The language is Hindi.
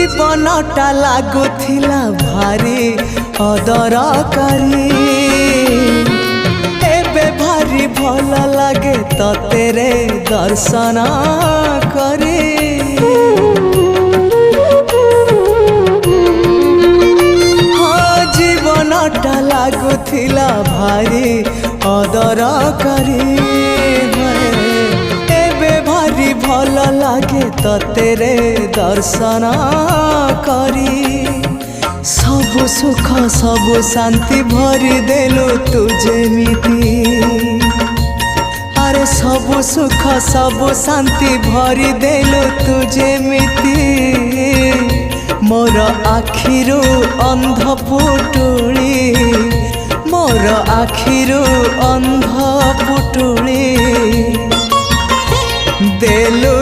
जीवनटा लागुथिला भारी अदरकारी एबे भारी भल लागे तेरे दर्शन करे। हाँ जीवनटा लागुथिला भारी अदरकारी भारी भल लागे तेरे दर्शन करी। सबु सुख सबु शांति भरी देलु तू जेमिति अरे सबु सुख सबु शांति भरी देलु तू जेमिति मोर आखिरु अंध पुटुली मोर आखिरु अंध पुटुली देलु